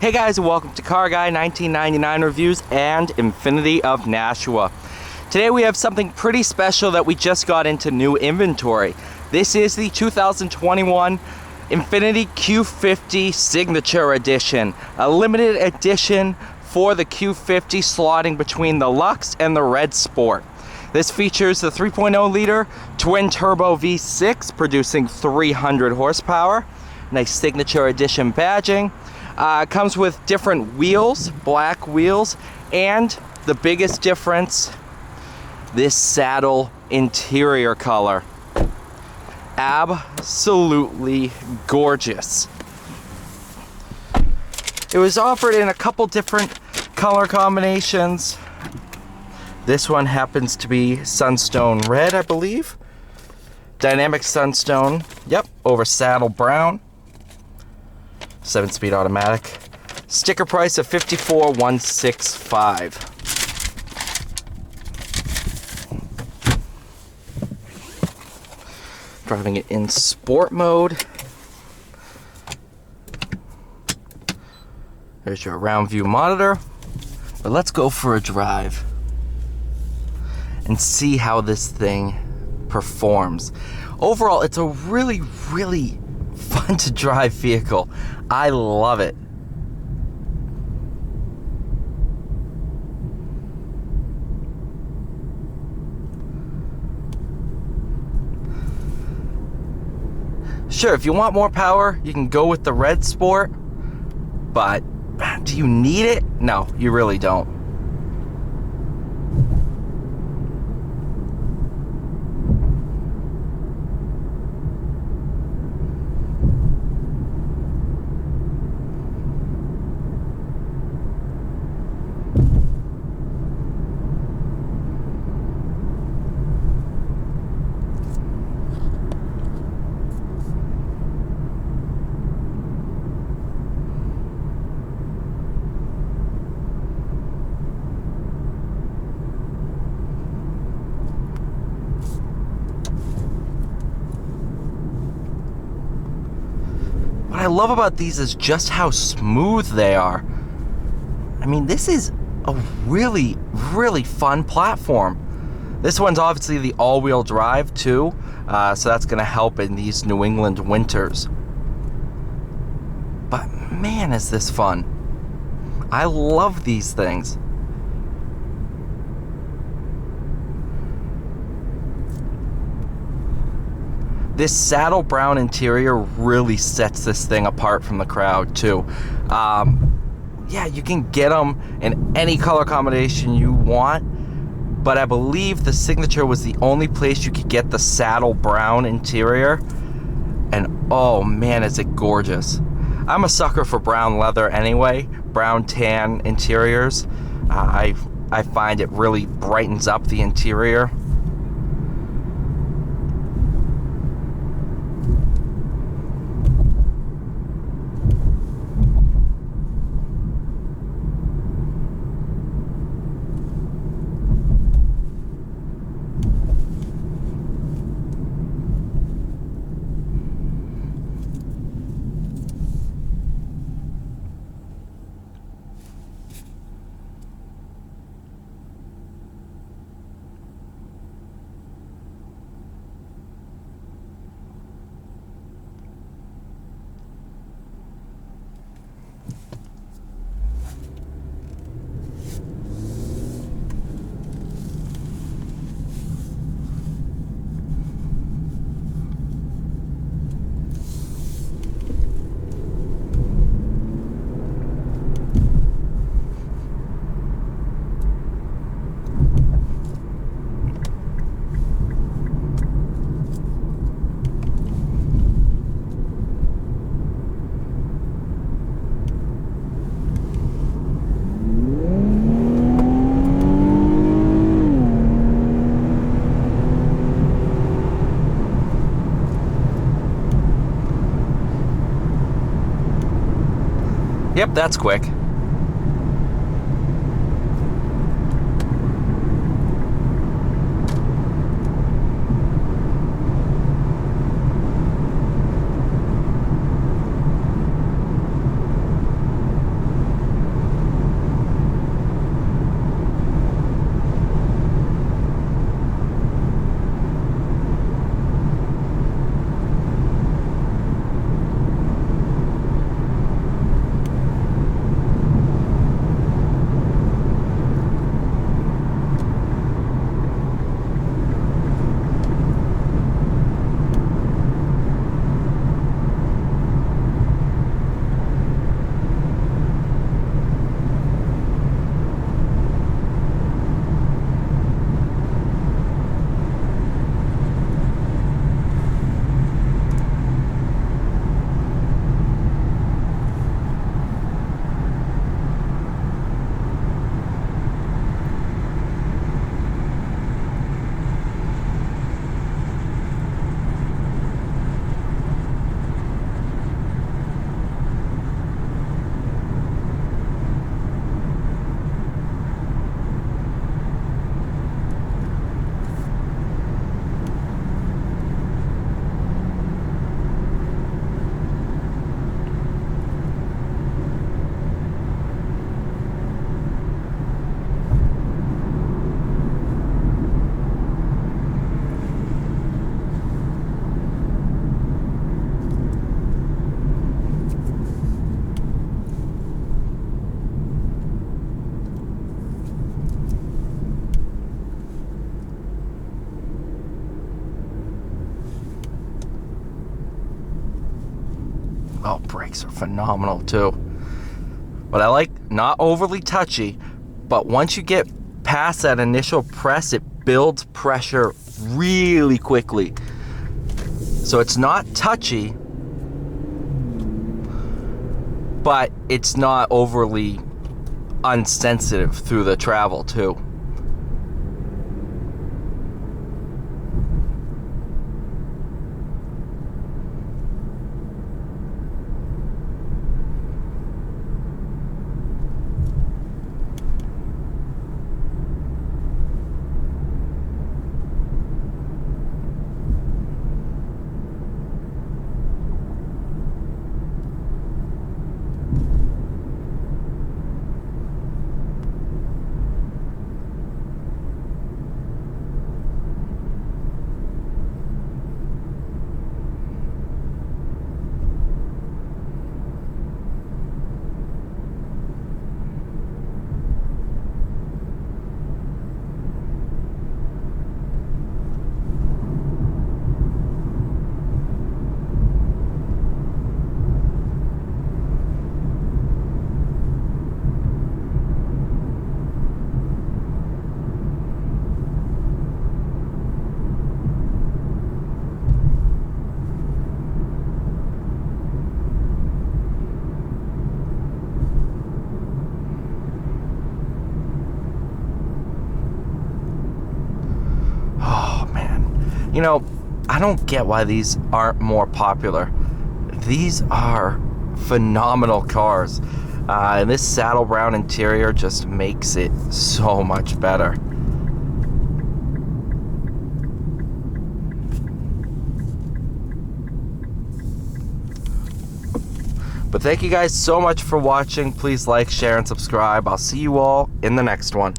Hey guys, and welcome to Car Guy 1999 Reviews and Infiniti of Nashua. Today we have something pretty special that we just got into new inventory. This is the 2021 Infiniti Q50 Signature Edition, a limited edition for the Q50 slotting between the Lux and the Red Sport. This features the 3.0 liter twin turbo V6 producing 300 horsepower. Nice Signature Edition badging. Comes with different wheels, black wheels, and the biggest difference, this saddle interior color. Absolutely gorgeous. It was offered in a couple different color combinations. This one happens to be Sunstone Red, I believe. Dynamic Sunstone, yep, over saddle brown. 7-speed automatic. Sticker price of $54,165. Driving it in sport mode. There's your round view monitor. But let's go for a drive and see how this thing performs. Overall, it's a really fun to drive vehicle. I love it. Sure, if you want more power, you can go with the Red Sport, but do you need it? No, you really don't. What I love about these is just how smooth they are. I mean, this is a really fun platform. This one's obviously the all-wheel drive too, so that's gonna help in these New England winters. But man, is this fun. I love these things. This saddle brown interior really sets this thing apart from the crowd too. Yeah, you can get them in any color combination you want, but I believe the Signature was the only place you could get the saddle brown interior, and oh man, is it gorgeous. I'm a sucker for brown leather anyway, brown tan interiors. I find it really brightens up the interior. Yep, that's quick. Oh, brakes are phenomenal too. But I like not overly touchy, but once you get past that initial press, it builds pressure really quickly. So it's not touchy, but it's not overly unsensitive through the travel too. You know, I don't get why these aren't more popular. These are phenomenal cars. And this saddle brown interior just makes it so much better. But thank you guys so much for watching. Please like, share, and subscribe. I'll see you all in the next one.